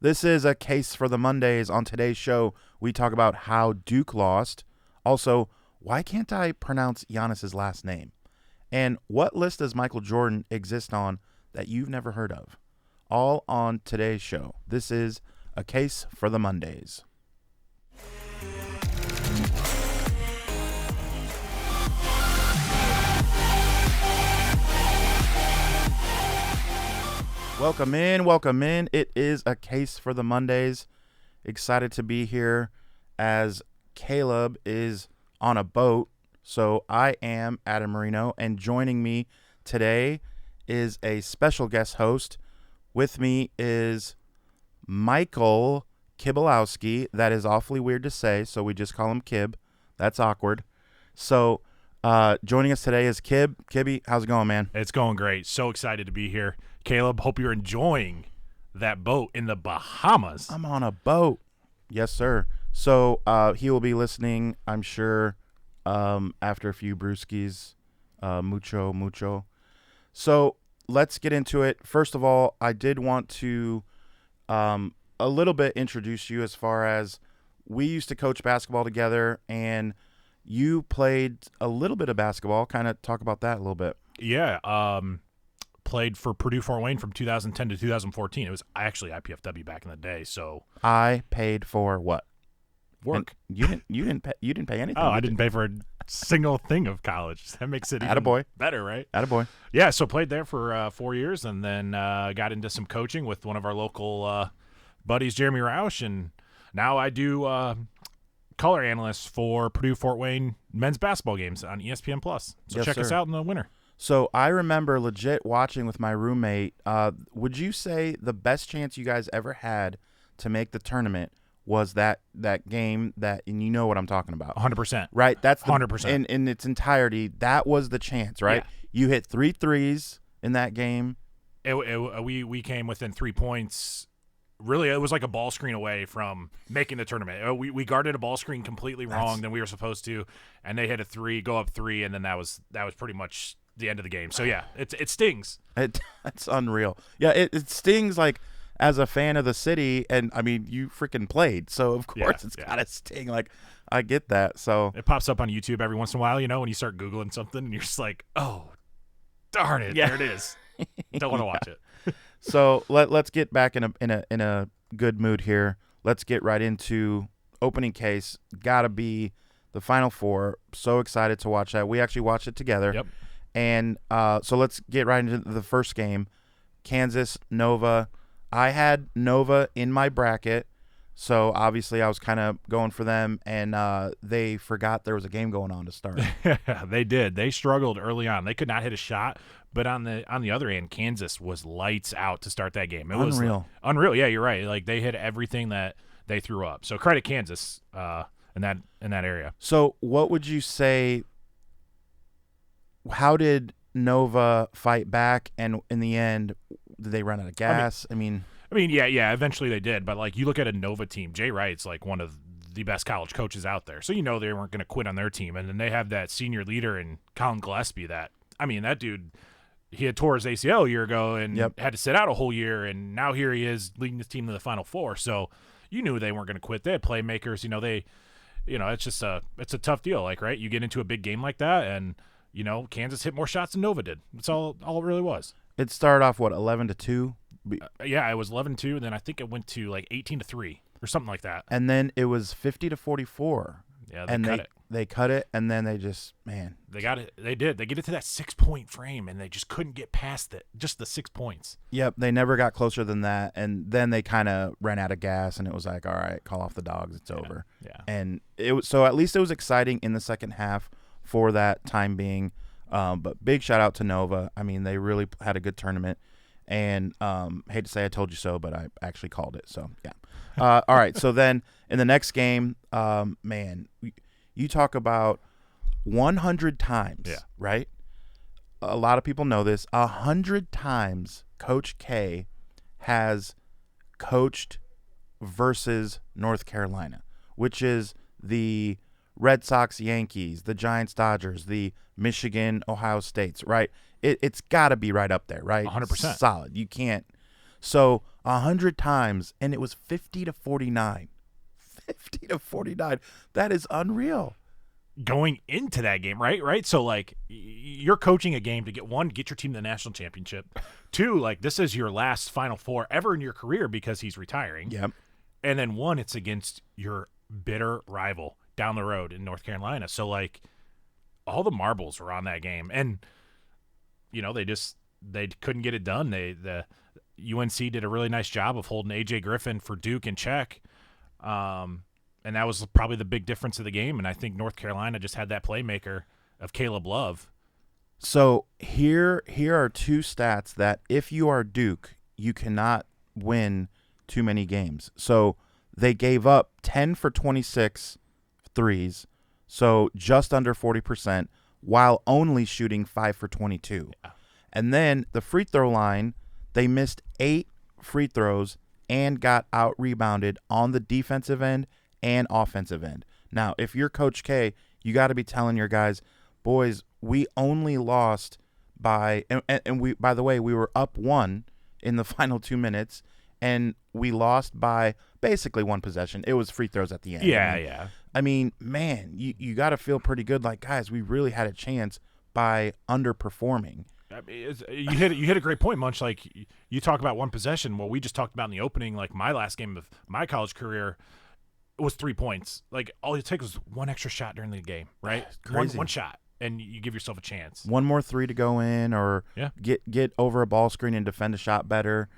This is a case for the Mondays. On today's show, we talk about how Duke lost. Also, why can't I pronounce Giannis's last name? And what list does Michael Jordan exist on that you've never heard of? All on today's show. This is a case for the Mondays. Welcome in. It is a case for the Mondays. Excited to be here as Caleb is on a boat. So I am Adam Marino, and joining me today is a special guest host. With me is Michael Kibalowski. That is awfully weird to say, so we just call him Kib. That's awkward. So joining us today is Kib. Kibby, how's it going, man? It's going great. So excited to be here. Caleb, hope you're enjoying that boat in the Bahamas. I'm on a boat. Yes, sir. So he will be listening, I'm sure, after a few brewskis. Mucho. So let's get into it. First of all, I did want to a little bit introduce you as far as we used to coach basketball together, and you played a little bit of basketball. Kind of talk about that a little bit. Yeah. Played for Purdue Fort Wayne from 2010 to 2014. It was actually IPFW back in the day. So I paid for what? Work. And you didn't pay anything. Oh, I didn't pay for a single thing of college. That makes it even Attaboy. better, right? Attaboy. Yeah. So played there for 4 years, and then got into some coaching with one of our local buddies, Jeremy Roush, and now I do color analyst for Purdue Fort Wayne men's basketball games on ESPN Plus. So Yes, check sir. us out in the winter. So I remember legit watching with my roommate. Would you say the best chance you guys ever had to make the tournament was that game that, and you know what I'm talking about? 100%. Right? That's 100%. In its entirety, that was the chance, right? Yeah. You hit 3 threes in that game. We came within 3 points. Really, it was like a ball screen away from making the tournament. We guarded a ball screen completely wrong than we were supposed to, and they hit a 3, go up 3, and then that was pretty much the end of the game. So yeah, it stings. It's unreal. Yeah, it stings, like, as a fan of the city, and I mean, you freaking played, so of course it's gotta sting. Like, I get that. So it pops up on YouTube every once in a while, when you start Googling something and you're just like, oh, darn it, there it is. Don't want to watch it. So let's get back in a good mood here. Let's get right into opening case. Gotta be the Final Four. So excited to watch that. We actually watched it together. Yep. And so let's get right into the first game. Kansas, Nova. I had Nova in my bracket, so obviously I was kind of going for them, and they forgot there was a game going on to start. They did. They struggled early on. They could not hit a shot, but on the other end, Kansas was lights out to start that game. It was unreal. Yeah, you're right. Like, they hit everything that they threw up. So credit Kansas in that area. So what would you say? How did Nova fight back, and in the end, did they run out of gas? I mean, yeah. Eventually they did, but like, you look at a Nova team, Jay Wright's like one of the best college coaches out there, so they weren't going to quit on their team, and then they have that senior leader in Colin Gillespie. That dude, he had tore his ACL a year ago and had to sit out a whole year, and now here he is leading his team to the Final Four. So you knew they weren't going to quit. They had playmakers. It's just it's a tough deal. Like, right, you get into a big game like that, and Kansas hit more shots than Nova did. That's all it really was. It started off, what, 11-2? Yeah, it was 11-2, and then I think it went to like 18-3 or something like that. And then it was 50-44. Yeah, they cut it, and then they just, man. They got it. They did. They get it to that 6-point frame, and they just couldn't get past it. Just the 6 points. Yep, they never got closer than that, and then they kind of ran out of gas, and it was like, all right, call off the dogs, it's over. Yeah. And so at least it was exciting in the second half for that time being. But big shout out to Nova. I mean, they really had a good tournament, and hate to say I told you so, but I actually called it. So yeah. All right. So then in the next game, man, you talk about 100 times, right? A lot of people know this. 100 times Coach K has coached versus North Carolina, which is the Red Sox, Yankees, the Giants, Dodgers, the Michigan, Ohio States, right? It's got to be right up there, right? 100%. Solid. You can't. So 100 times, and it was 50-49. 50-49. That is unreal. Going into that game, right? So, like, you're coaching a game to get your team to the national championship. 2, like, this is your last Final Four ever in your career because he's retiring. Yep. And then 1, it's against your bitter rival down the road in North Carolina. So, like, all the marbles were on that game. And, you know, they couldn't get it done. The UNC did a really nice job of holding A.J. Griffin for Duke in check. And that was probably the big difference of the game. And I think North Carolina just had that playmaker of Caleb Love. So here are 2 stats that if you are Duke, you cannot win too many games. So they gave up 10 for 26 threes, so just under 40%, while only shooting 5 for 22. Yeah. And then the free throw line, they missed 8 free throws and got out-rebounded on the defensive end and offensive end. Now, if you're Coach K, you got to be telling your guys, boys, we only lost by and we, by the way, we were up 1 in the final 2 minutes, and we lost by basically 1 possession. It was free throws at the end. Yeah. I mean, man, you got to feel pretty good. Like, guys, we really had a chance by underperforming. I mean, you hit a great point, Munch. Like, you talk about 1 possession. Well, we just talked about in the opening, like, my last game of my college career was 3 points. Like, all it takes was 1 extra shot during the game, right? Crazy. One shot, and you give yourself a chance. 1 more 3 to go in, or get over a ball screen and defend a shot better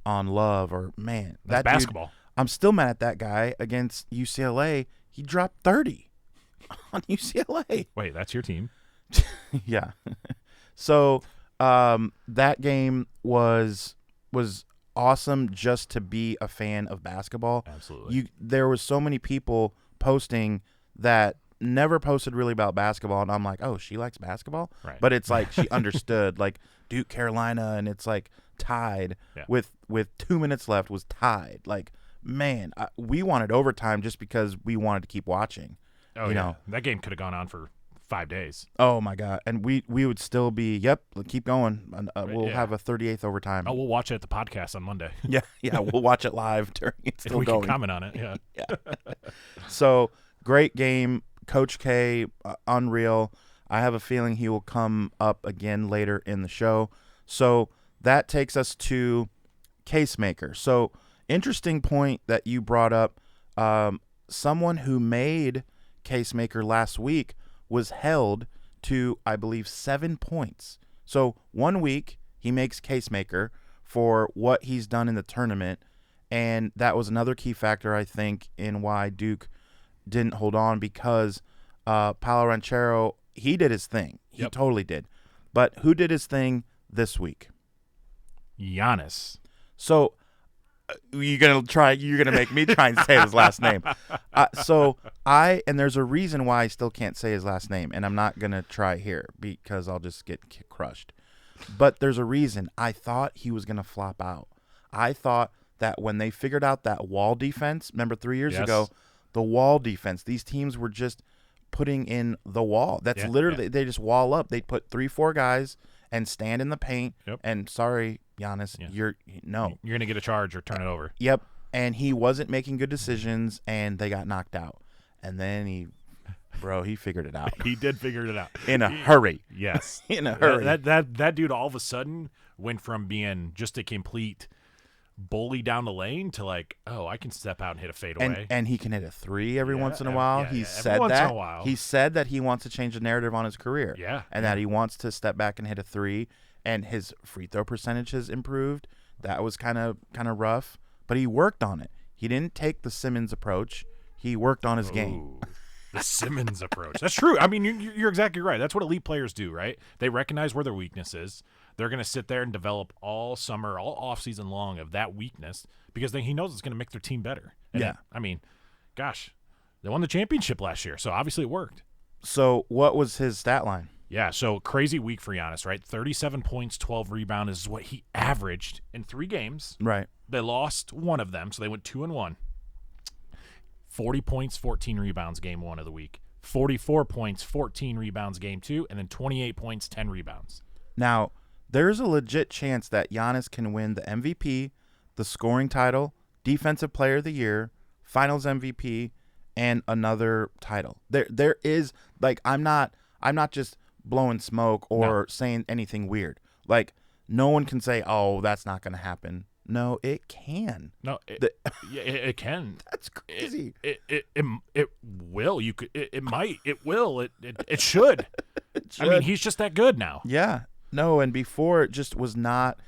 on Love, or man, that's that basketball. Dude, I'm still mad at that guy against UCLA. He dropped 30 on UCLA. Wait, that's your team? Yeah. So that game was awesome just to be a fan of basketball. Absolutely. There was so many people posting that never posted really about basketball, and I'm like, oh, she likes basketball? Right. But it's like she understood, like Duke, Carolina, and it's like tied with 2 minutes left was tied. Like, man, we wanted overtime just because we wanted to keep watching. Oh, you know, that game could have gone on for 5 days. Oh my God. And we would still be, keep going. We'll have a 38th overtime. Oh, we'll watch it at the podcast on Monday. Yeah, we'll watch it live during it's still we going. Can comment on it. Yeah. So great game. Coach K, unreal. I have a feeling he will come up again later in the show. So that takes us to Casemaker. So interesting point that you brought up. Someone who made Casemaker last week was held to, I believe, 7 points. So 1 week he makes Casemaker for what he's done in the tournament, and that was another key factor, I think, in why Duke didn't hold on, because Paolo Ranchero, he did his thing. He totally did. But who did his thing this week? Giannis. So you're gonna make me try and say his last name. And there's a reason why I still can't say his last name, and I'm not gonna try here because I'll just get crushed. But there's a reason. I thought he was gonna flop out. I thought that when they figured out that wall defense, remember 3 years ago, the wall defense, these teams were just putting in the wall. That's literally they just wall up. They put 3-4 guys and stand in the paint. And sorry, Giannis, you're gonna get a charge or turn it over. Yep. And he wasn't making good decisions, and they got knocked out. And then he figured it out. He did figure it out in a hurry. Yes, in a hurry. That dude all of a sudden went from being just a complete bully down the lane to like, oh, I can step out and hit a fadeaway. And he can hit a 3 every once in a while. He said that he wants to change the narrative on his career. And that he wants to step back and hit a 3, and his free throw percentage has improved. That was kind of rough, but he worked on it. He didn't take the Simmons approach. He worked on his game. The Simmons approach. That's true. I mean, you're exactly right. That's what elite players do, right? They recognize where their weakness is. They're going to sit there and develop all summer, all offseason long of that weakness because he knows it's going to make their team better. And I mean, gosh, they won the championship last year, so obviously it worked. So what was his stat line? Yeah, so crazy week for Giannis, right? 37 points, 12 rebounds is what he averaged in 3 games. Right. They lost one of them, so they went 2-1. 40 points, 14 rebounds game 1 of the week. 44 points, 14 rebounds game 2, and then 28 points, 10 rebounds. Now, there's a legit chance that Giannis can win the MVP, the scoring title, Defensive Player of the Year, Finals MVP, and another title. There is like I'm not just blowing smoke or saying anything weird. Like no one can say, "Oh, that's not going to happen." No, it can. No, it can. That's crazy. It will. You could. It might. It will. It should. I mean, he's just that good now. Yeah. No, and before it just was not.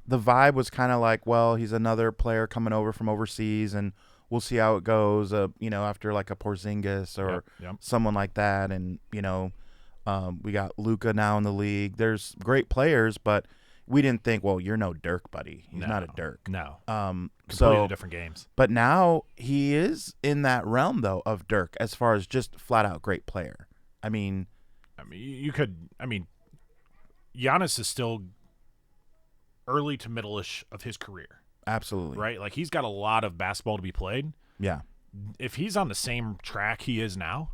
The vibe was kind of like, well, he's another player coming over from overseas, and we'll see how it goes. After like a Porzingis or someone like that, and we got Luka now in the league. There's great players, but we didn't think, well, you're no Dirk, buddy. He's not a Dirk. No. Completely different games. But now he is in that realm though of Dirk as far as just flat out great player. I mean, you could. I mean, Giannis is still early to middle-ish of his career. Absolutely. Right? Like, he's got a lot of basketball to be played. Yeah. If he's on the same track he is now,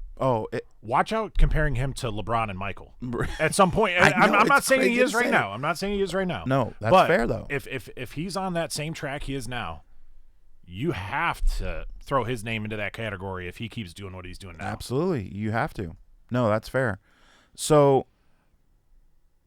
watch out comparing him to LeBron and Michael at some point. I'm not saying he is right now. I'm not saying he is right now. No, that's fair, though. If he's on that same track he is now, you have to throw his name into that category if he keeps doing what he's doing now. Absolutely. You have to. No, that's fair. So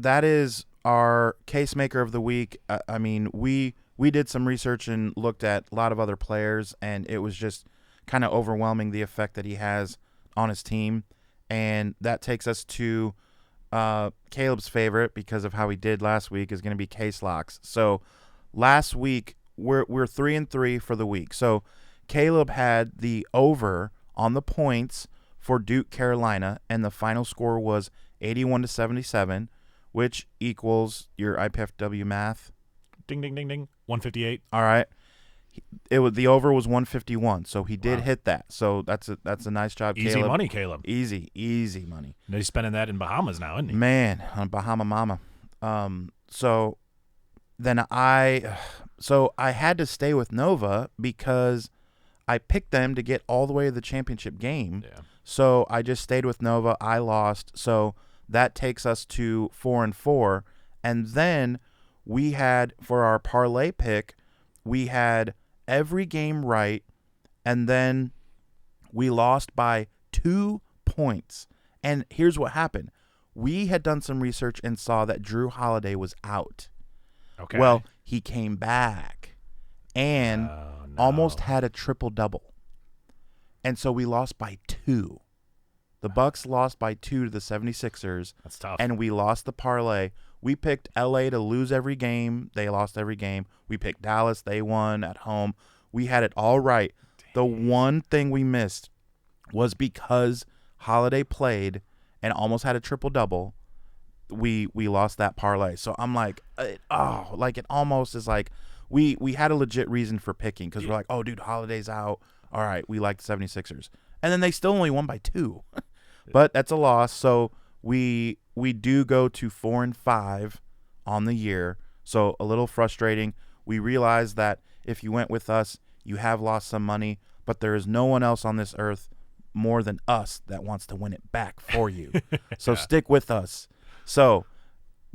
that is our case maker of the week. I mean, we did some research and looked at a lot of other players, and it was just kind of overwhelming the effect that he has on his team. And that takes us to Caleb's favorite, because of how he did last week, is going to be case locks. So last week we're 3-3 for the week. So Caleb had the over on the points for Duke Carolina, and the final score was 81-77, which equals your IPFW math. Ding, ding, ding, ding. 158. All right. The over was 151, so he did hit that. So that's a nice job, Easy Caleb. money, Caleb. Easy money. He's spending that in Bahamas now, isn't he? Man, on Bahama Mama. So then I had to stay with Nova because I picked them to get all the way to the championship game. Yeah. So I just stayed with Nova. I lost. So that takes us to 4-4. And then we had, for our parlay pick, we had every game right, and then we lost by 2 points. And here's what happened. We had done some research and saw that Drew Holiday was out. Okay. Well, he came back and almost had a triple-double. And so we lost by 2. The Bucks lost by 2 to the 76ers. That's tough. And we lost the parlay. We picked LA to lose every game. They lost every game. We picked Dallas. They won at home. We had it all right. Dang. The one thing we missed was because Holiday played and almost had a triple-double, we lost that parlay. So I'm like, it almost is like we had a legit reason for picking, because we're like, oh, dude, Holiday's out. All right, we like the 76ers. And then they still only won by 2. But that's a loss. So we do go to 4-5 on the year. So a little frustrating. We realize that if you went with us, you have lost some money, but there is no one else on this earth more than us that wants to win it back for you. So stick with us. So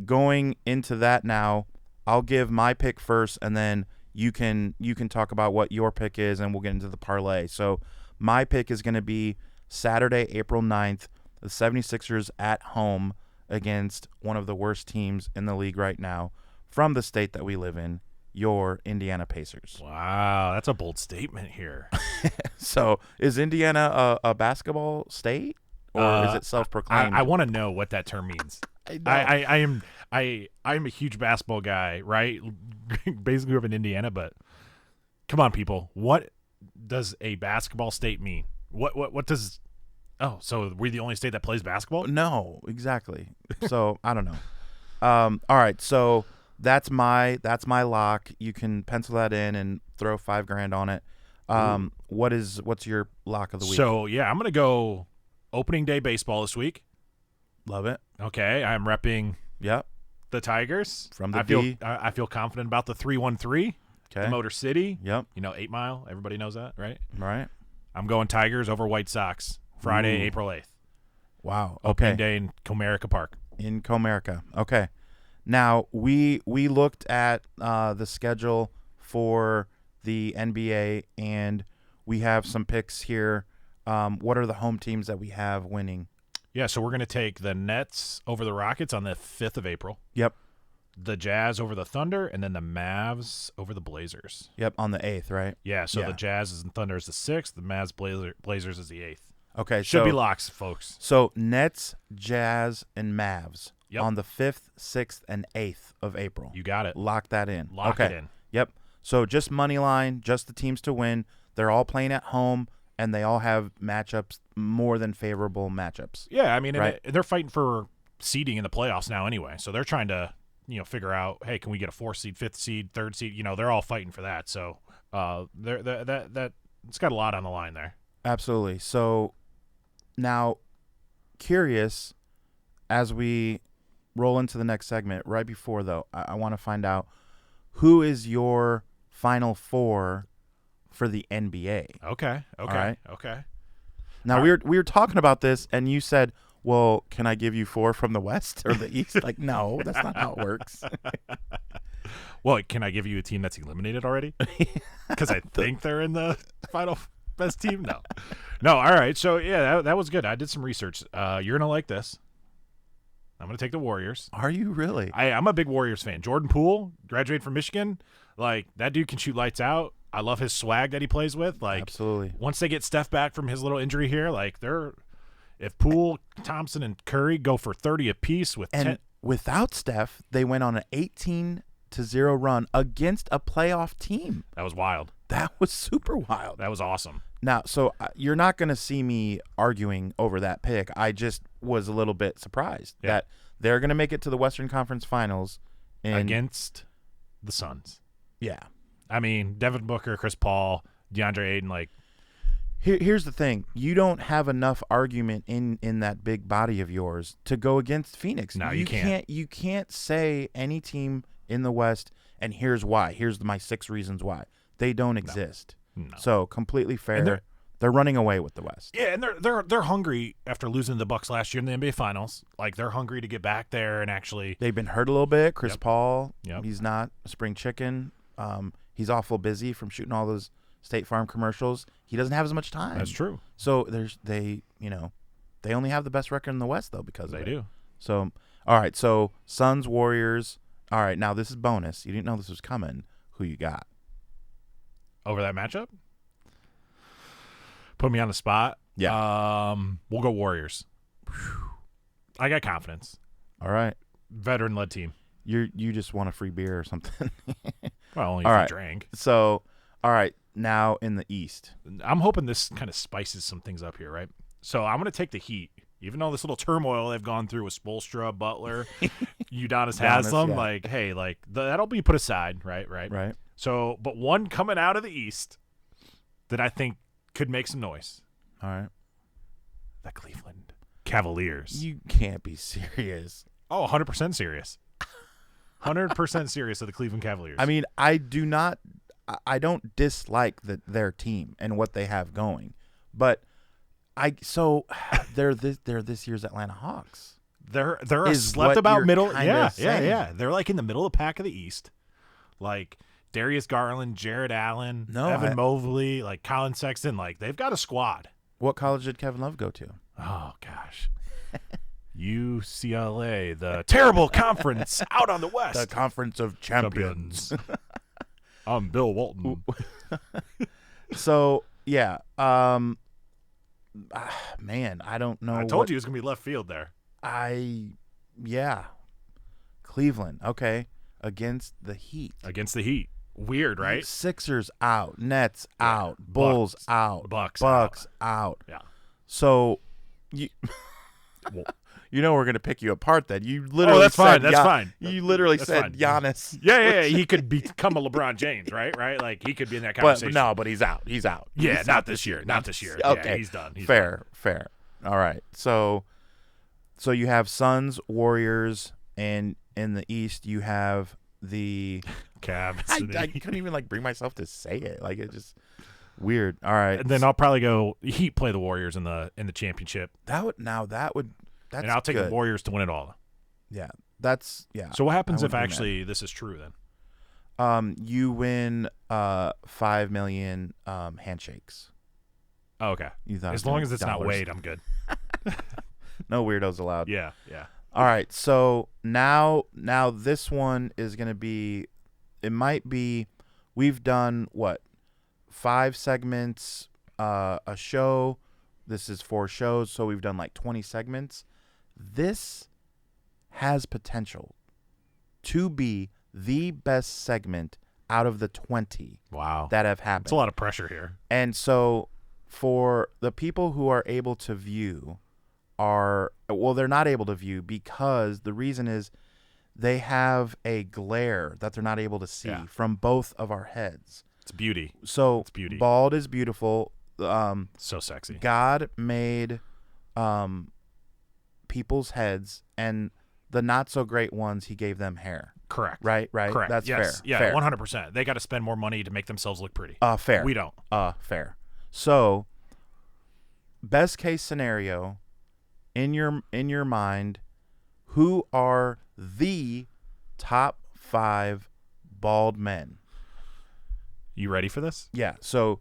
going into that now, I'll give my pick first, and then you can talk about what your pick is, and we'll get into the parlay. So my pick is going to be Saturday, April 9th, the 76ers at home against one of the worst teams in the league right now from the state that we live in, your Indiana Pacers. Wow, that's a bold statement here. So is Indiana a basketball state, or is it self-proclaimed? I want to know what that term means. I am a huge basketball guy, right? Basically grew up in Indiana, but come on, people. What does a basketball state mean? What does? Oh, so we're the only state that plays basketball? No, exactly. So I don't know. All right, so that's my lock. You can pencil that in and throw $5,000 on it. What's your lock of the week? So yeah, I'm gonna go opening day baseball this week. Love it. Okay, I'm repping. Yep. The Tigers from the I feel confident about the 3-1-3. Okay. The Motor City. Yep. 8 Mile. Everybody knows that, right? Right. I'm going Tigers over White Sox. Friday, April 8th. Wow. Opening day in Comerica Park. In Comerica. Okay. Now we looked at the schedule for the NBA, and we have some picks here. What are the home teams that we have winning? Yeah, so we're going to take the Nets over the Rockets on the 5th of April. Yep. The Jazz over the Thunder, and then the Mavs over the Blazers. Yep, on the 8th, right? Yeah, so the Jazz and Thunder is the 6th. The Mavs Blazers is the 8th. Okay, Should be locks, folks. So Nets, Jazz, and Mavs on the 5th, 6th, and 8th of April. You got it. Lock that in. Lock it in. Yep. So just money line, just the teams to win. They're all playing at home, and they all have matchups, more than favorable matchups. Yeah, I mean, right? and they're fighting for seeding in the playoffs now anyway. So they're trying to, figure out, hey, can we get a 4th seed, 5th seed, 3rd seed? They're all fighting for that. So it's got a lot on the line there. Absolutely. So now, curious, as we roll into the next segment, right before, though, I want to find out who is your Final Four for the NBA. Okay. Right? Okay. Now, we were talking about this, and you said, well, can I give you 4 from the West or the East? Like, no, that's not how it works. Well, can I give you a team that's eliminated already? Because I think they're in the final best team? No. All right. So, yeah, that was good. I did some research. You're going to like this. I'm going to take the Warriors. Are you really? I'm a big Warriors fan. Jordan Poole, graduated from Michigan. Like, that dude can shoot lights out. I love his swag that he plays with. Like, absolutely. Once they get Steph back from his little injury here, like, if Poole, Thompson, and Curry go for 30 apiece with 10. Without Steph, they went on an 18-0 run against a playoff team. That was wild. That was super wild. That was awesome. Now, so you're not going to see me arguing over that pick. I just was a little bit surprised that they're going to make it to the Western Conference Finals against the Suns. Yeah. I mean, Devin Booker, Chris Paul, DeAndre Ayton, like. Here's the thing. You don't have enough argument in that big body of yours to go against Phoenix. No, you can't. You can't say any team in the West, and here's why. Here's my 6 reasons why. They don't exist. No. So completely fair. They're running away with the West. Yeah, and they're hungry after losing the Bucks last year in the NBA Finals. Like, they're hungry to get back there and actually. They've been hurt a little bit. Chris Paul, Yep. He's not a spring chicken. He's awful busy from shooting all those State Farm commercials. He doesn't have as much time. That's true. So they only have the best record in the West though because they of it. do. So all right, so Suns, Warriors. All right, now this is bonus. You didn't know this was coming. Who you got? Over that matchup? Put me on the spot. Yeah. We'll go Warriors. I got confidence. All right. Veteran-led team. You just want a free beer or something. Well, only if you drank. So, all right, now in the East. I'm hoping this kind of spices some things up here, right? So I'm going to take the Heat. Even though this little turmoil they've gone through with Spoelstra, Butler, Udonis Haslam, that'll be put aside, right? Right. So, but one coming out of the East that I think could make some noise. All right. The Cleveland Cavaliers. You can't be serious. Oh, 100% serious. 100% serious of the Cleveland Cavaliers. I mean, I don't dislike their team and what they have going, but they're this year's Atlanta Hawks. They're a slept about middle. Yeah. They're like in the middle of the pack of the East, like Darius Garland, Jared Allen, Evan Mobley, like Colin Sexton. Like, they've got a squad. What college did Kevin Love go to? Oh gosh. UCLA, the terrible conference out on the West. The Conference of Champions. I'm Bill Walton. So, yeah. Man, I don't know. I told you it was going to be left field there. Cleveland, okay. Against the Heat. Weird, right? Sixers out. Nets out. Bulls out. Bucks out. Yeah. So, you know we're going to pick you apart then. You literally that's fine. You literally said fine. Giannis. Yeah. He could become a LeBron James, right? Like, he could be in that conversation. But he's out. Yeah, not this year. Okay. Yeah, he's done. Fair. All right. So you have Suns, Warriors, and in the East you have the Cavs. I couldn't even bring myself to say it. Like, it's just weird. All right. And then I'll probably go Heat play the Warriors in the championship. That's and I'll take good. the Warriors to win it all. Yeah. So what happens if actually this is true then? You win 5 million handshakes. Oh, okay. You thought As it was long as it's not dollars. Wade, I'm good. No weirdos allowed. Yeah. All right, so now this one is going to be, it might be, we've done, 5 segments, a show. This is 4 shows, so we've done like 20 segments. This has potential to be the best segment out of the 20 Wow. that have happened. It's a lot of pressure here. And so for the people who are able to view they're not able to view because the reason is they have a glare that they're not able to see from both of our heads. It's beauty. So It's beauty. bald is beautiful. So sexy. God made people's heads, and the not so great ones, he gave them hair. Correct. Right. Correct. That's yes. fair. Yeah, fair. 100%. They got to spend more money to make themselves look pretty. Fair. We don't. Fair. So, best case scenario, in your mind, who are the top 5 bald men? You ready for this? Yeah. So,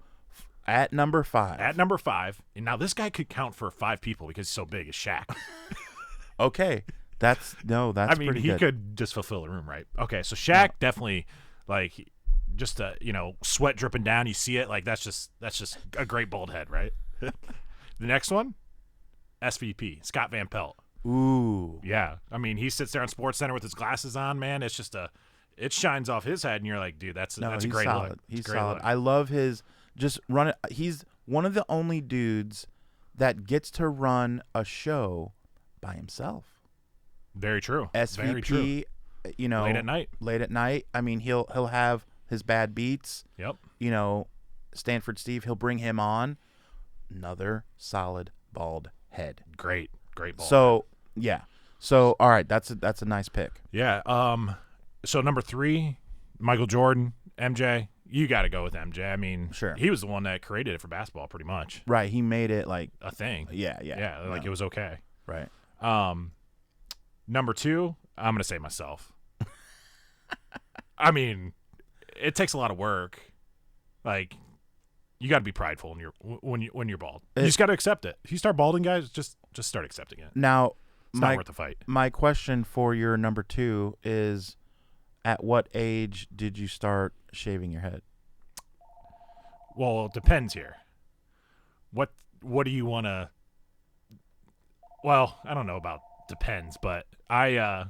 at number 5. At number 5, and now this guy could count for 5 people because he's so big as Shaq. Okay. That's I mean, pretty he good. could just fulfill the room, right? Okay, so Shaq definitely, like, just sweat dripping down. You see it, like that's just a great bald head, right? The next one, SVP Scott Van Pelt. Ooh. Yeah, I mean, he sits there on Sports Center with his glasses on. Man, it's just it shines off his head, and you're like, dude, that's a great solid. look. He's great solid. look. I love his just run it. He's one of the only dudes that gets to run a show by himself. Very true. SVP, Very true. Late at night. I mean, he'll have his bad beats. Yep. Stanford Steve, he'll bring him on. Another solid bald head. Great bald. So yeah. So all right, that's a nice pick. Yeah. So number 3, Michael Jordan, MJ. You got to go with MJ. I mean, sure. He was the one that created it for basketball, pretty much. Right. He made it like a thing. Yeah. Like it was okay. Right. Number 2, I'm gonna say myself. I mean, it takes a lot of work. Like, you got to be prideful when you're bald. You just got to accept it. If you start balding, guys, just start accepting it. Now, it's not worth the fight. My question for your number 2 is, at what age did you start shaving your head? Well, it depends here. What do you want to? Well, I don't know about depends, but I.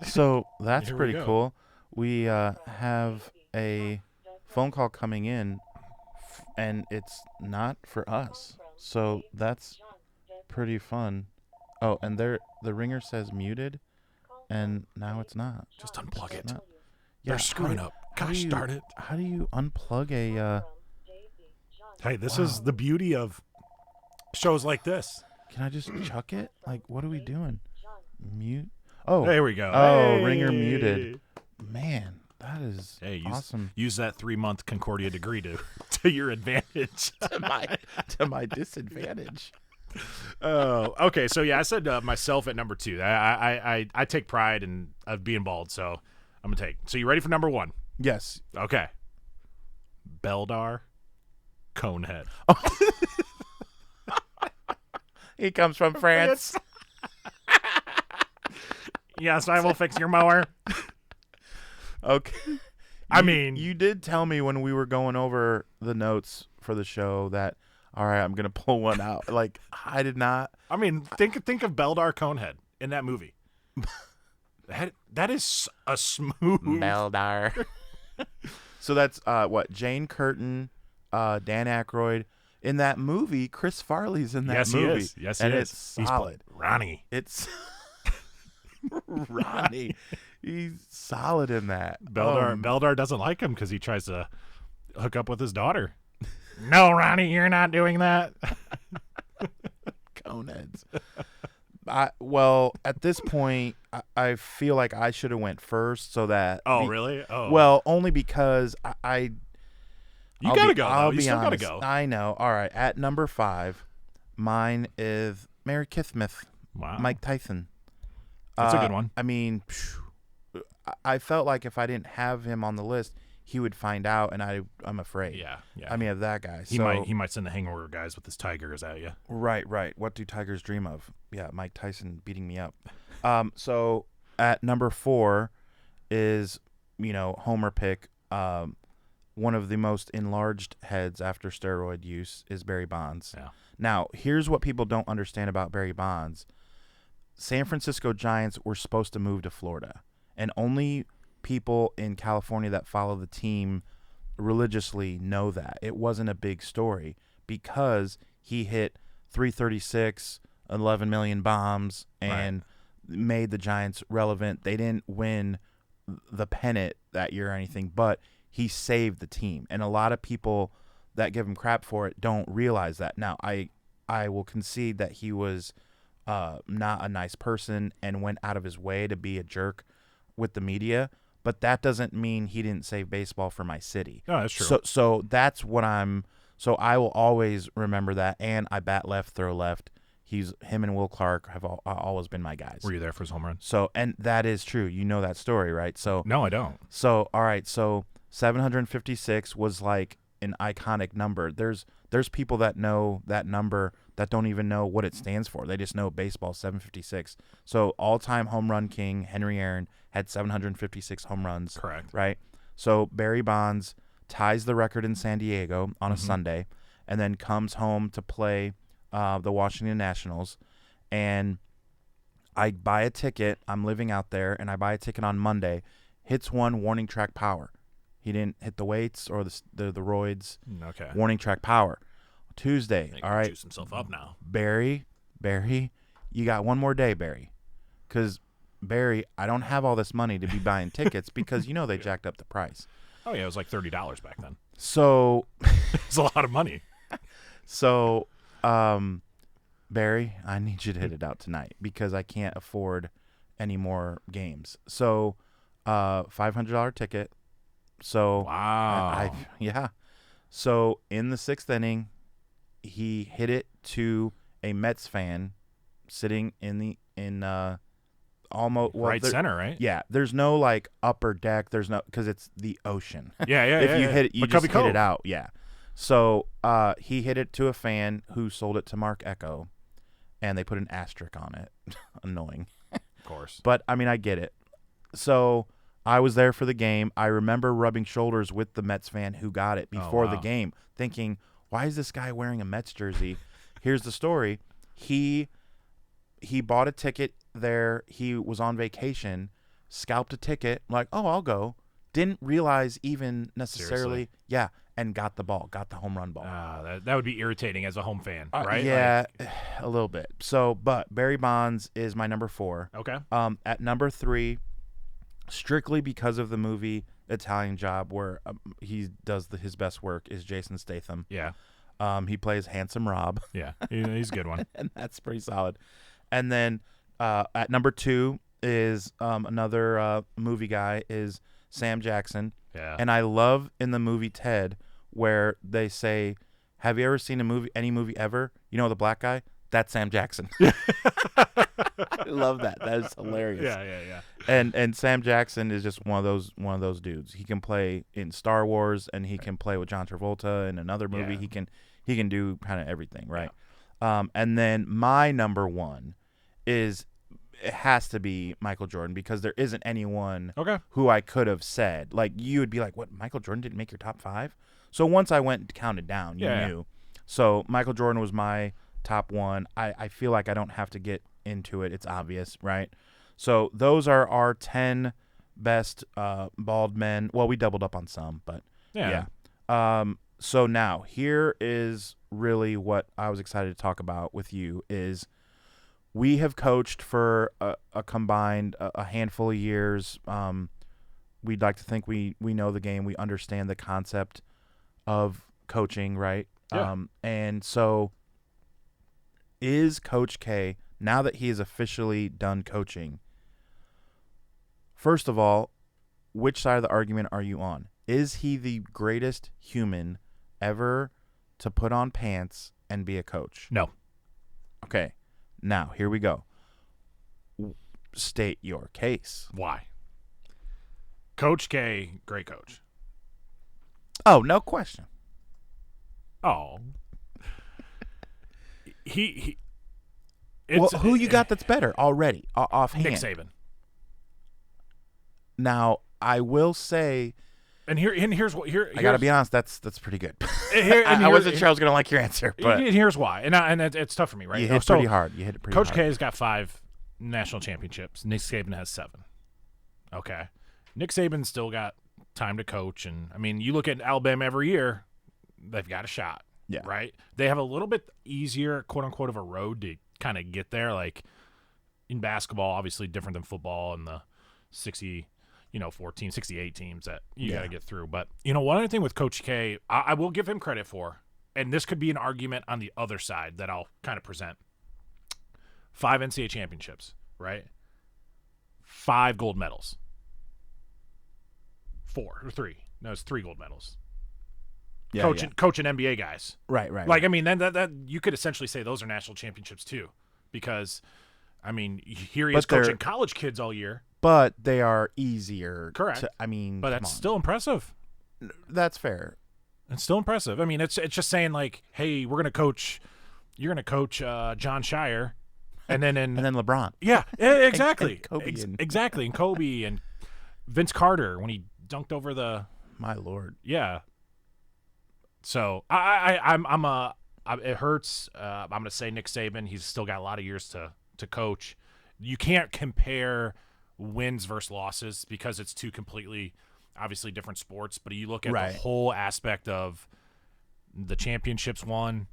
So that's Here we pretty go. cool. We have a phone call coming in, and it's not for us. So that's pretty fun. Oh, and the ringer says muted, and now it's not. Just unplug it. Yeah, They're screwing up. Gosh darn it. How do you unplug a... Hey, this is the beauty of shows like this. Can I just chuck it? Like, what are we doing? Mute? Oh. There we go. Oh, Hey. ringer muted. Man, that is awesome. Use that 3-month Concordia degree to your advantage. to my disadvantage. Oh, okay. So yeah, I said myself at number 2. I take pride in being bald, so I'm gonna take. So you ready for number 1? Yes. Okay. Beldar Conehead. He comes from France. Yes, I will fix your mower. Okay. I mean, you did tell me when we were going over the notes for the show that, all right, I'm gonna pull one out. Like, I did not. I mean, think of Beldar Conehead in that movie. That is a smooth Beldar. So that's what, Jane Curtin, Dan Aykroyd. In that movie, Chris Farley's in that movie. He is. Yes, he is. It's solid. He's Ronnie. It's Ronnie. He's solid in that. Beldar doesn't like him because he tries to hook up with his daughter. No, Ronnie, you're not doing that. Coneheads. Well, at this point, I feel like I should have went first so that. Oh, really? Oh. Well, only because You gotta go. I'll You be still honest. gotta go. I know. All right. At number 5, mine is Mary Kithmith. Wow. Mike Tyson. That's a good one. I mean, I felt like if I didn't have him on the list, he would find out, and I'm afraid. Yeah. I mean, of that guy. He might send the hangover guys with his tigers at you. Right. What do tigers dream of? Yeah, Mike Tyson beating me up. So at number 4 is, homer pick. One of the most enlarged heads after steroid use is Barry Bonds. Yeah. Now, here's what people don't understand about Barry Bonds. San Francisco Giants were supposed to move to Florida, and only people in California that follow the team religiously know that. It wasn't a big story because he hit 336, 11 million bombs, and made the Giants relevant. They didn't win the pennant that year or anything, but he saved the team. And a lot of people that give him crap for it don't realize that. Now, I will concede that he was not a nice person and went out of his way to be a jerk with the media, but that doesn't mean he didn't save baseball for my city. No, that's true. So that's what so I will always remember that, and I bat left, throw left. Him and Will Clark have always been my guys. Were you there for his home run? So, and that is true. You know that story, right? So no, I don't. So, all right. So 756 was like an iconic number. There's people that know that number that don't even know what it stands for. They just know baseball, 756. So all-time home run king Henry Aaron had 756 home runs. Correct. Right? So Barry Bonds ties the record in San Diego on a Sunday, and then comes home to play the Washington Nationals. And I buy a ticket. I'm living out there, and I buy a ticket on Monday. Hits one, warning track power. He didn't hit the weights or the roids. Okay. Warning track power. Tuesday. All right. Juice himself up now. Barry, you got one more day, Barry. Because, Barry, I don't have all this money to be buying tickets because, they jacked up the price. Oh, yeah. It was like $30 back then. So. It's a lot of money. So, Barry, I need you to hit it out tonight because I can't afford any more games. So, $500 ticket. So wow. Yeah. So in the 6th inning, he hit it to a Mets fan sitting in almost right center, right? Yeah. There's no like upper deck. There's no because it's the ocean. Yeah. If you hit it, you just hit it out. Yeah. So he hit it to a fan who sold it to Mark Echo, and they put an asterisk on it. Annoying. Of course. But I mean, I get it. So I was there for the game. I remember rubbing shoulders with the Mets fan who got it before the game, thinking, why is this guy wearing a Mets jersey? Here's the story. He bought a ticket there. He was on vacation, scalped a ticket, like, oh, I'll go. Didn't realize even necessarily, Seriously? yeah, and got the home run ball. That would be irritating as a home fan, right? Yeah, a little bit. So, but Barry Bonds is my number 4. Okay. At number 3, strictly because of the movie Italian Job, where he does his best work, is Jason Statham. Yeah. He plays Handsome Rob. Yeah, he's a good one. And that's pretty solid. And then at number 2 is another movie guy is Sam Jackson. Yeah. And I love in the movie Ted where they say, have you ever seen any movie ever? You know the black guy? That's Sam Jackson. I love that. That is hilarious. Yeah. And Sam Jackson is just one of those dudes. He can play in Star Wars, and he can play with John Travolta in another movie. Yeah. He can do kind of everything, right? Yeah. And then my number 1 it has to be Michael Jordan because there isn't anyone who I could have said. Like, you would be like, what, Michael Jordan didn't make your top 5? So once I went and counted down, you knew. So Michael Jordan was my top 1. I feel like I don't have to get into it. It's obvious, right? So those are our 10 best bald men. Well, we doubled up on some, but yeah. So now here is really what I was excited to talk about with you is we have coached for a combined a handful of years. We'd like to think we know the game. We understand the concept of coaching, right? Yeah. And so is Coach K, now that he is officially done coaching, first of all, which side of the argument are you on? Is he the greatest human ever to put on pants and be a coach? No. Okay. Now, here we go. State your case. Why? Coach K, great coach. Oh, no question. Oh, he Well, it's who you got that's better already, offhand? Nick Saban. Now, I will say, And here's what I got to be honest, that's pretty good. Here, I wasn't sure I was going to like your answer, but here's why. And it's tough for me, right? you hit So, pretty hard. You hit it pretty Coach hard. K has got 5 national championships. Nick Saban has 7. Okay. Nick Saban's still got time to coach. And, I mean, you look at Alabama every year, they've got a shot. Yeah. Right? They have a little bit easier, quote-unquote, of a road to kind of get there. Like, in basketball, obviously different than football and the 68 teams that you got to get through. But, one other thing with Coach K, I will give him credit for, and this could be an argument on the other side that I'll kind of present. 5 NCAA championships, right? 5 gold medals. 4 or 3. No, it's 3 gold medals. Yeah, Coaching NBA guys. Right. I mean, then that you could essentially say those are national championships too, because, I mean, here he is coaching college kids all year. But they are easier. Correct. But that's still impressive. That's fair. It's still impressive. I mean, it's just saying like, hey, you're gonna coach John Shire, and then LeBron. Yeah, exactly. And Kobe exactly, and Kobe and Vince Carter when he dunked over the. My Lord. Yeah. So it hurts. I'm gonna say Nick Saban. He's still got a lot of years to coach. You can't compare wins versus losses because it's two completely, obviously different sports. But you look at the whole aspect of the championships won,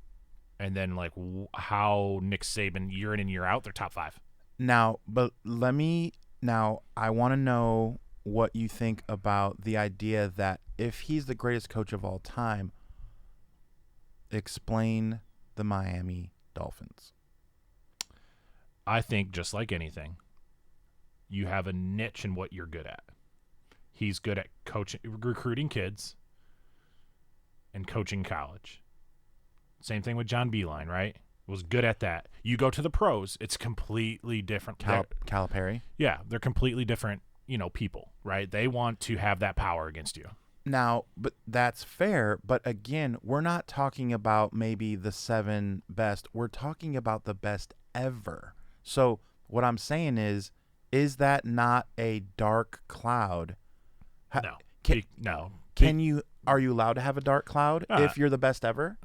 and then like how Nick Saban year in and year out, they're top 5. Now, I want to know what you think about the idea that if he's the greatest coach of all time, explain the Miami Dolphins. I think just like anything, you have a niche in what you're good at. He's good at recruiting kids and coaching college. Same thing with John Beeline, right? Was good at that. You go to the pros, it's completely different. Calipari. Yeah, they're completely different, people, right? They want to have that power against you. Now, but that's fair. But again, we're not talking about maybe the 7 best. We're talking about the best ever. So what I'm saying is that not a dark cloud? No. Are you allowed to have a dark cloud if you're the best ever?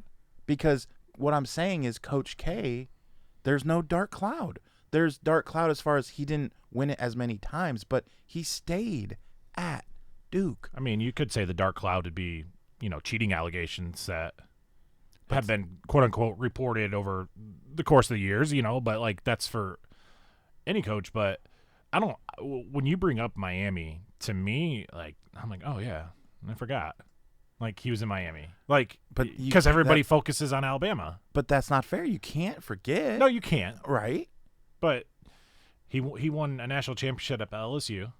Because what I'm saying is Coach K, there's no dark cloud. There's dark cloud as far as he didn't win it as many times, but he stayed at Duke. I mean, you could say the dark cloud would be, cheating allegations that have been quote unquote reported over the course of the years, but like that's for any coach. But when you bring up Miami, to me, like, I'm like, oh yeah, I forgot. Like he was in Miami, like, because everybody focuses on Alabama. But that's not fair. You can't forget. No, you can't. Right. But he won a national championship at LSU.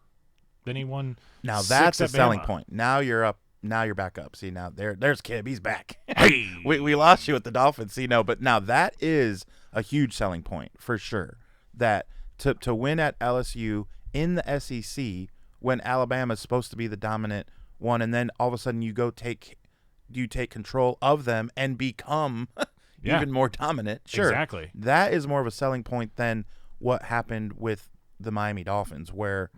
Then he won. Now that's a selling point. Now you're up. Now you're back up. See, now there's Kib. He's back. Hey, we lost you with the Dolphins. See, no, but now that is a huge selling point for sure. That to win at LSU in the SEC when Alabama's supposed to be the dominant one, and then all of a sudden you take control of them and become even more dominant. Sure, exactly. That is more of a selling point than what happened with the Miami Dolphins, where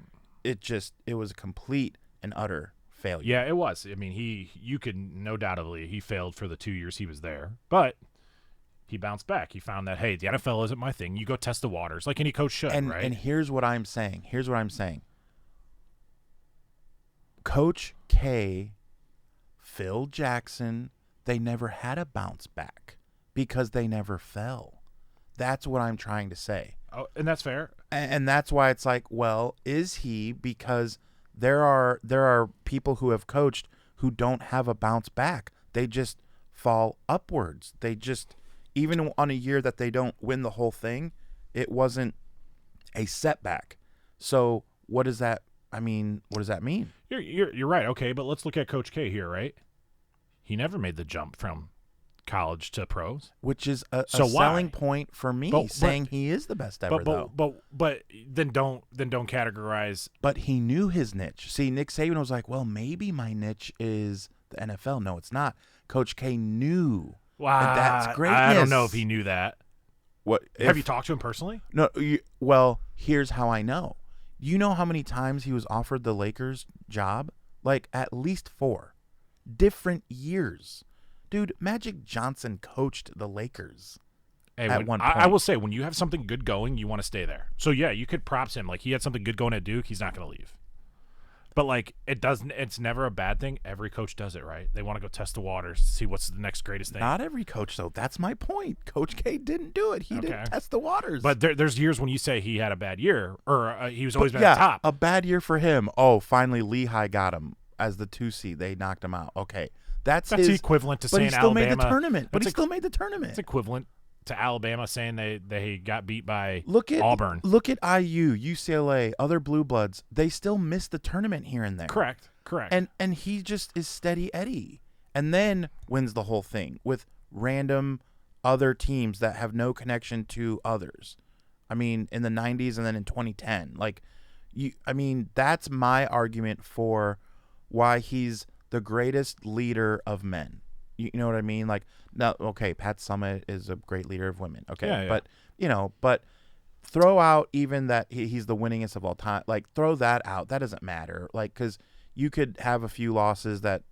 it was a complete and utter failure. Yeah, it was. I mean, you could no doubtedly he failed for the 2 years he was there, but he bounced back. He found that, hey, the NFL isn't my thing. You go test the waters like any coach should, right? And here's what I'm saying. Coach K, Phil Jackson, they never had a bounce back because they never fell. That's what I'm trying to say. Oh, and that's fair. And that's why it's like, well, is he? Because there are people who have coached who don't have a bounce back. They just fall upwards. They just, even on a year that they don't win the whole thing, it wasn't a setback. So what does that mean? You're right. Okay, but let's look at Coach K here, right? He never made the jump from college to pros. Which is a So why? selling point for me, saying he is the best ever, though. But then don't categorize. But he knew his niche. See, Nick Saban was like, well, maybe my niche is the NFL. No, it's not. Coach K knew. Wow, that's greatness. I don't know if he knew that. What have you talked to him personally? No. Well, here's how I know. You know how many times he was offered the Lakers job? Like at least 4 different years. Dude, Magic Johnson coached the Lakers at one point. I will say, when you have something good going, you want to stay there. So, yeah, you could props him. Like, he had something good going at Duke. He's not going to leave. But, like, it's never a bad thing. Every coach does it, right? They want to go test the waters, see what's the next greatest thing. Not every coach, though. That's my point. Coach K didn't do it. He didn't test the waters. But there's years when you say he had a bad year, or he was always been at the top. A bad year for him. Oh, finally Lehigh got him as the 2 seed. They knocked him out. Okay. That's his, equivalent to saying Alabama. But he still made the tournament. But he still made the tournament. It's equivalent to Alabama saying they got beat by Auburn. Look at IU, UCLA, other blue bloods. They still missed the tournament here and there. Correct. And he just is steady Eddie. And then wins the whole thing with random other teams that have no connection to others. I mean, in the 90s and then in 2010. That's my argument for why he's the greatest leader of men. You know what I mean? Like, now, okay, Pat Summitt is a great leader of women. Okay, yeah. But throw out even that he's the winningest of all time. Like, throw that out. That doesn't matter. Like, because you could have a few losses that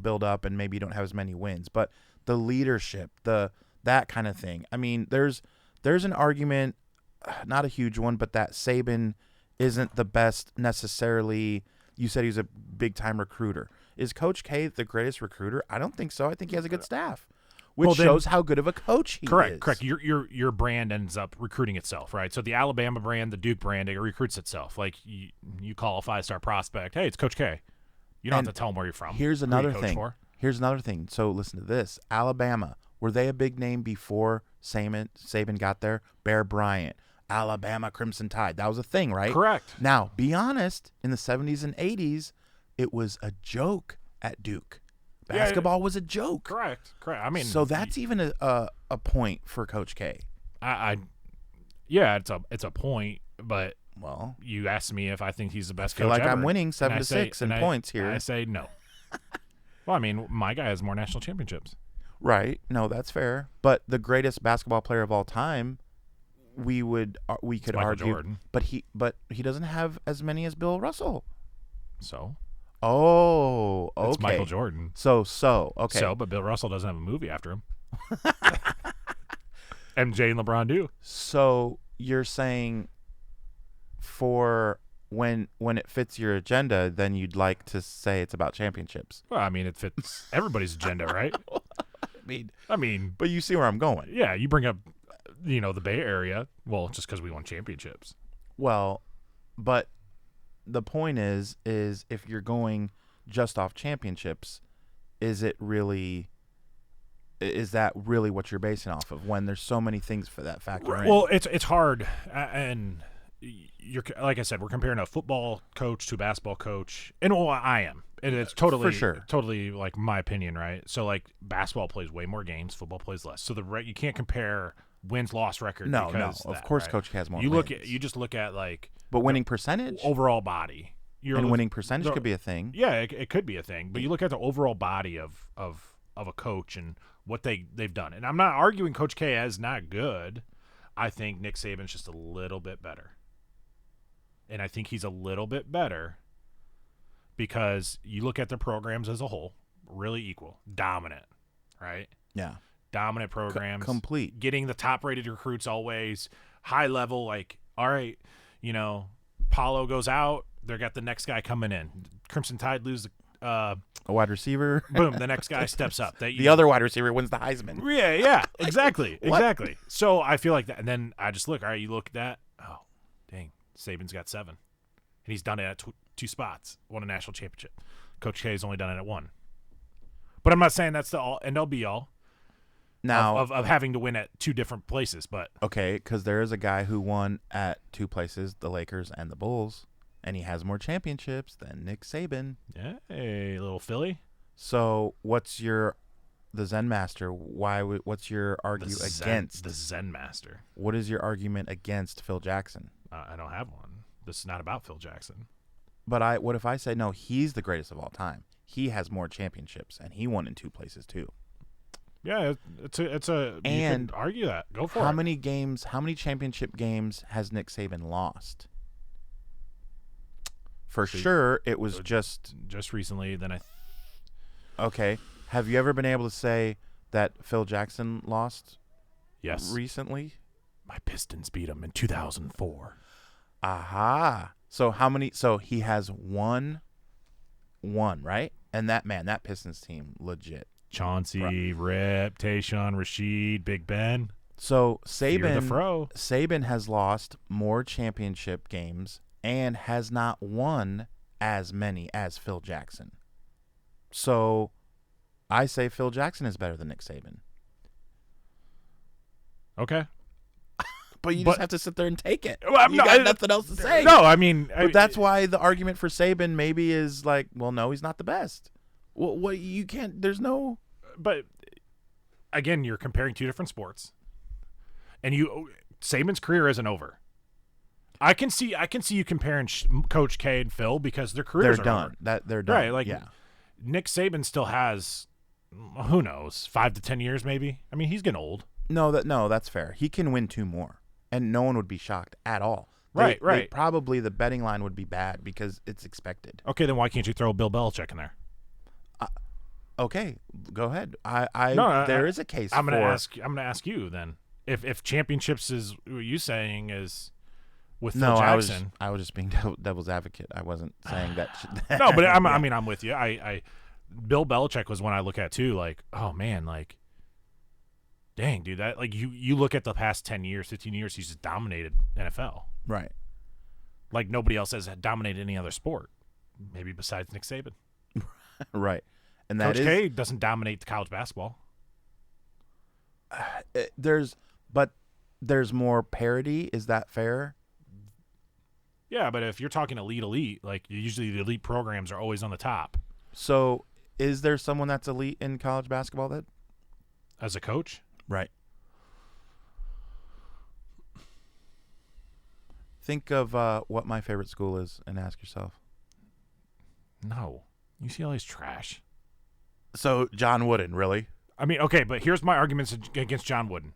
build up, and maybe you don't have as many wins. But the leadership, that kind of thing. I mean, there's an argument, not a huge one, but that Saban isn't the best necessarily. You said he's a big time recruiter. Is Coach K the greatest recruiter? I don't think so. I think he has a good staff, which shows how good of a coach he is. Correct. Your brand ends up recruiting itself, right? So the Alabama brand, the Duke brand, it recruits itself. Like you call a 5-star prospect, hey, it's Coach K. You don't have to tell them where you're from. Here's another thing. So listen to this. Alabama, were they a big name before Saban got there? Bear Bryant, Alabama Crimson Tide. That was a thing, right? Correct. Now, be honest, in the 70s and 80s, it was a joke at Duke. Basketball was a joke. Correct. I mean, so that's even a point for Coach K. It's a point, but you asked me if I think he's the best coach ever. I'm winning 7-6 in points here. I say no. Well, I mean, my guy has more national championships. Right. No, that's fair. But the greatest basketball player of all time, we could argue, Jordan. but he doesn't have as many as Bill Russell. So. Oh, okay. It's Michael Jordan. So okay. But Bill Russell doesn't have a movie after him. MJ and LeBron do. So you're saying for when it fits your agenda, then you'd like to say it's about championships. Well, I mean, it fits everybody's agenda, right? I mean, but you see where I'm going. Yeah, you bring up, the Bay Area. Well, just because we won championships. Well, but the point is if you're going just off championships, is that really what you're basing off of when there's so many things for that factor in? Well, it's hard, and you're like I said, we're comparing a football coach to a basketball coach, and I am, and it's totally for sure, totally like my opinion, right? So like basketball plays way more games, football plays less. So you can't compare wins-loss record. No, of course, right? Coach has more. You just look at like, but winning percentage, overall body, winning percentage could be a thing. Yeah, it could be a thing, but you look at the overall body of a coach and what they've done, and I'm not arguing Coach K as not good. I think Nick Saban's just a little bit better, and I think he's a little bit better because you look at the programs as a whole, really equal, dominant, right? Yeah. Dominant programs, complete, getting the top-rated recruits always, high level. Like, all right, Paulo goes out, they got the next guy coming in. Crimson Tide lose a wide receiver. Boom, the next guy steps up. The other wide receiver wins the Heisman. Yeah, exactly. So I feel like that, and then I just look. All right, you look at that. Oh, dang, Saban's got 7, and he's done it at 2 spots. Won a national championship. Coach K's only done it at 1. But I'm not saying that's the all and all be all. Now of having to win at 2 different places, but okay, because there is a guy who won at 2 places, the Lakers and the Bulls, and he has more championships than Nick Saban. Yeah, hey, little Philly. So what's the the Zen Master. What's your argument against the Zen Master? What is your argument against Phil Jackson? I don't have one. This is not about Phil Jackson. But what if I say no? He's the greatest of all time. He has more championships, and he won in 2 places too. Yeah, it's a. And you can argue that. Go for it. How many championship games has Nick Saban lost? For sure, it was just recently. Then okay. Have you ever been able to say that Phil Jackson lost? Yes. Recently, my Pistons beat him in 2004. Aha. So how many? So he has one, right? And that Pistons team, legit. Chauncey, Rip, Tayshaun, Rasheed, Big Ben. So Saban has lost more championship games and has not won as many as Phil Jackson. So I say Phil Jackson is better than Nick Saban. Okay. But you just have to sit there and take it. Well, you got nothing else to say. No, I mean... But that's why the argument for Saban maybe is like, well, no, he's not the best. Well, you can't... There's no... But, again, you're comparing 2 different sports. And Saban's career isn't over. I can see you comparing Coach K and Phil because their careers are done. Over. They're done. Right, like yeah. Nick Saban still has, who knows, 5 to 10 years maybe. I mean, he's getting old. No, that's fair. He can win 2 more, and no one would be shocked at all. Right. Probably the betting line would be bad because it's expected. Okay, then why can't you throw Bill Belichick in there? Okay, go ahead. There is a case. I'm gonna ask you then. If championships is what you saying is with Phil Jackson. I was just being devil's advocate. I wasn't saying that. No, but I mean, I'm with you. Bill Belichick was one I look at too. Like, oh man, like, dang, dude, that like you look at the past 10 years, 15 years, he's just dominated NFL. Right. Like nobody else has dominated any other sport, maybe besides Nick Saban. Right. And Coach K doesn't dominate the college basketball. There's more parity. Is that fair? Yeah, but if you're talking elite, like usually the elite programs are always on the top. So, is there someone that's elite in college basketball that, as a coach? Right. Think of what my favorite school is and ask yourself. No, UCLA's trash. So John Wooden, really? I mean, okay, but here's my arguments against John Wooden.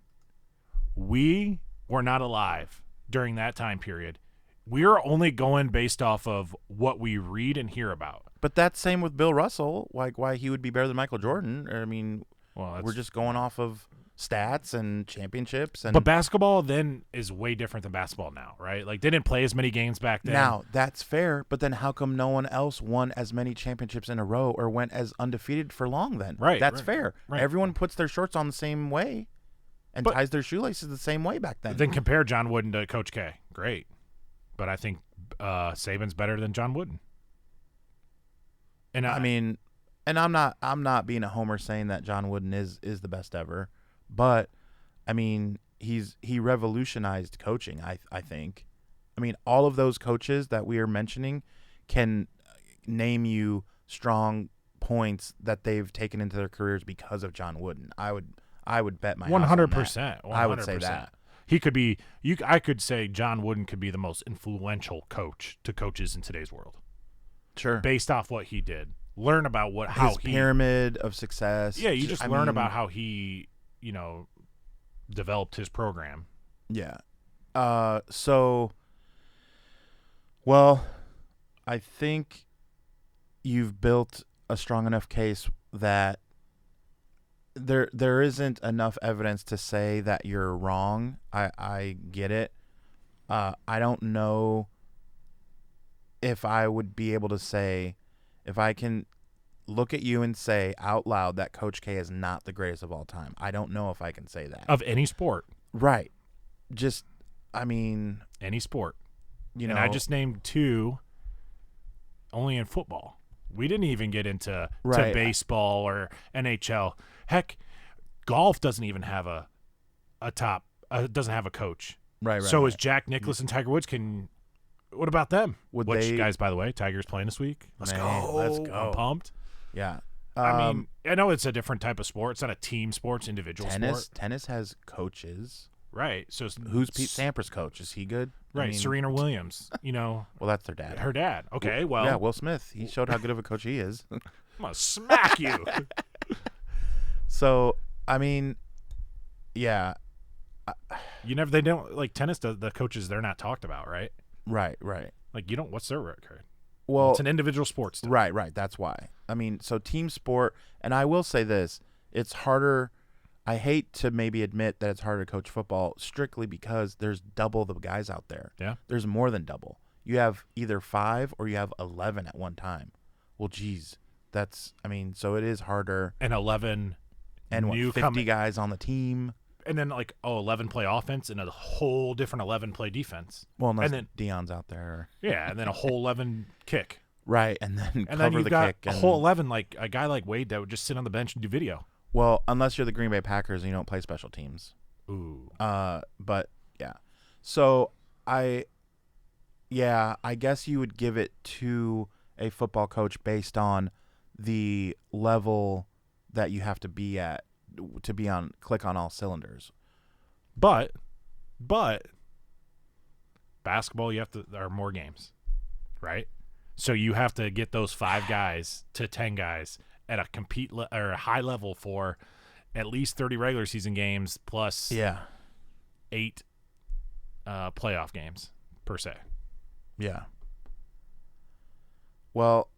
We were not alive during that time period. We're only going based off of what we read and hear about. But that's same with Bill Russell, like why he would be better than Michael Jordan. I mean, we're just going off of stats and championships. But basketball then is way different than basketball now, right? Like they didn't play as many games back then. Now, that's fair, but then how come no one else won as many championships in a row or went as undefeated for long then? Right. That's fair. Right. Everyone puts their shorts on the same way and ties their shoelaces the same way back then. Then compare John Wooden to Coach K. Great. But I think Saban's better than John Wooden. And I mean, and I'm not being a homer saying that John Wooden is the best ever, but I mean, he revolutionized coaching, I think. I mean, all of those coaches that we are mentioning can name you strong points that they've taken into their careers because of John Wooden. I would bet my 100%. I would say that. He could be I could say John Wooden could be the most influential coach to coaches in today's world. Sure. Based off what he did. Learn about his pyramid of success. Yeah, you just learn about how he, developed his program. Yeah. So, well, I think you've built a strong enough case that there isn't enough evidence to say that you're wrong. I get it. I don't know if I would be able to say, if I can look at you and say out loud that Coach K is not the greatest of all time. I don't know if I can say that. Of any sport. Right. Just, I mean. Any sport. And I just named 2 only in football. We didn't even get into to baseball or NHL. Heck, golf doesn't even have a top, doesn't have a coach. Right. So is Jack Nicklaus and Tiger Woods what about them? Which, guys, by the way, Tiger's playing this week. Let's go. I'm pumped. Yeah. I mean, I know it's a different type of sport. It's not a team sport, it's individual sport. Tennis has coaches. Right. So Who's Pete Sampras' coach? Is he good? Right. I mean, Serena Williams, well, that's their dad. her dad. Okay, well. Yeah, Will Smith. He showed how good of a coach he is. I'm going to smack you. So, I mean, yeah. They don't, like, tennis, the coaches, they're not talked about, right? Right. Like, what's their record? Well, it's an individual sport still. Right. That's why. I mean, so team sport, and I will say this, it's harder. I hate to maybe admit that it's harder to coach football strictly because there's double the guys out there. Yeah. There's more than double. You have either 5 or you have 11 at one time. Well, geez, so it is harder. And 11 and new 50 guys on the team. And then 11 play offense and a whole different 11 play defense. Well, unless Dion's out there. Yeah, and then a whole 11 kick. Right, and then and cover then you've the got kick. A whole 11, like a guy like Wade that would just sit on the bench and do video. Well, unless you're the Green Bay Packers and you don't play special teams. Ooh. But yeah. So I guess you would give it to a football coach based on the level that you have to be at to be on click on all cylinders. But basketball, there are more games, right? So you have to get those 5 guys to 10 guys at a or a high level for at least 30 regular season games plus 8 playoff games per se. Yeah. Well,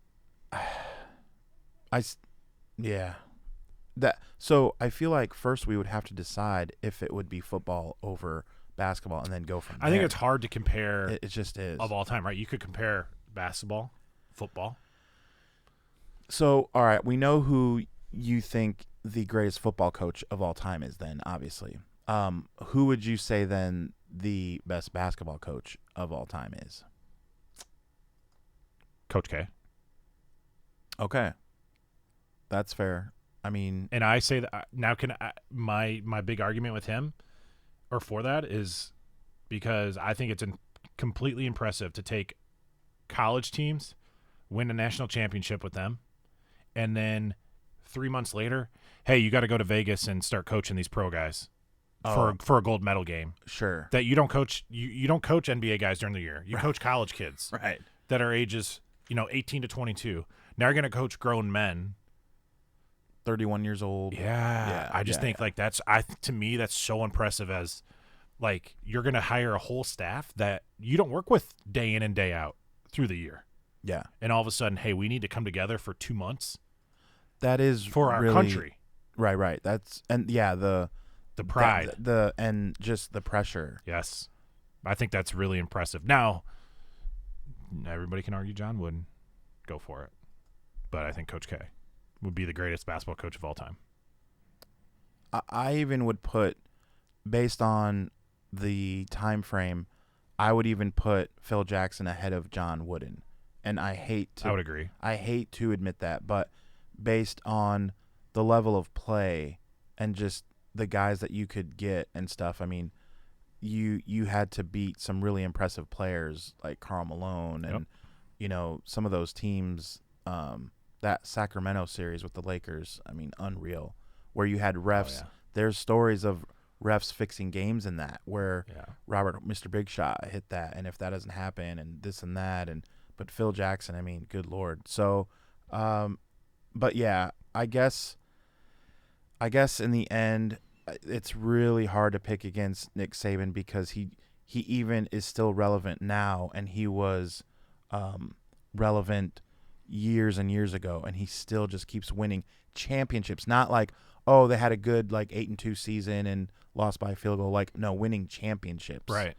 so I feel like first we would have to decide if it would be football over basketball and then go from there. I think it's hard to compare. It just is. Of all time, right? You could compare basketball, football. So, all right, we know who you think the greatest football coach of all time is then, obviously. Who would you say then the best basketball coach of all time is? Coach K. Okay. That's fair. I mean, and I say that now. My big argument with him, or for that, is because I think it's completely impressive to take college teams, win a national championship with them, and then 3 months later, hey, you got to go to Vegas and start coaching these pro guys for a gold medal game. Sure. That you don't coach. You don't coach NBA guys during the year. You coach college kids, right? That are ages 18 to 22. Now you're going to coach grown men. 31 years old. Yeah. I just think like to me that's so impressive as like you're going to hire a whole staff that you don't work with day in and day out through the year. Yeah. And all of a sudden, hey, we need to come together for 2 months. That is for our country. Right. That's the pride. And just the pressure. Yes. I think that's really impressive. Now, everybody can argue John Wooden. Go for it. But I think Coach K would be the greatest basketball coach of all time. I even would put, based on the time frame, I would even put Phil Jackson ahead of John Wooden. And I would agree. I hate to admit that, but based on the level of play and just the guys that you could get and stuff, I mean, you had to beat some really impressive players like Karl Malone and some of those teams. That Sacramento series with the Lakers, I mean, unreal. Where you had refs. Oh, yeah. There's stories of refs fixing games in that where Robert, Mr. Big Shot, hit that, and if that doesn't happen, and this and that, but Phil Jackson, I mean, good Lord. So, but yeah, I guess in the end, it's really hard to pick against Nick Saban because he even is still relevant now, and he was relevant years and years ago, and he still just keeps winning championships. Not like, oh, they had a good 8-2 season and lost by a field goal. Like, no, winning championships. Right.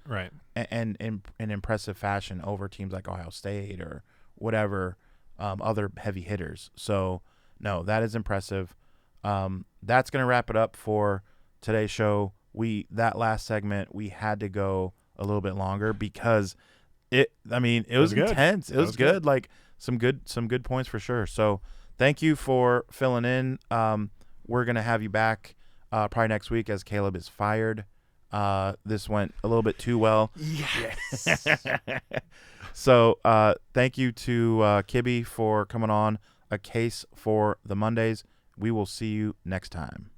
And in impressive fashion over teams like Ohio State or whatever other heavy hitters. So, no, that is impressive. That's going to wrap it up for today's show. That last segment, we had to go a little bit longer because it was intense. It was good. Like, some good points for sure. So thank you for filling in. We're going to have you back probably next week as Caleb is fired. This went a little bit too well. Yes. So thank you to Kibby for coming on a case for the Mondays. We will see you next time.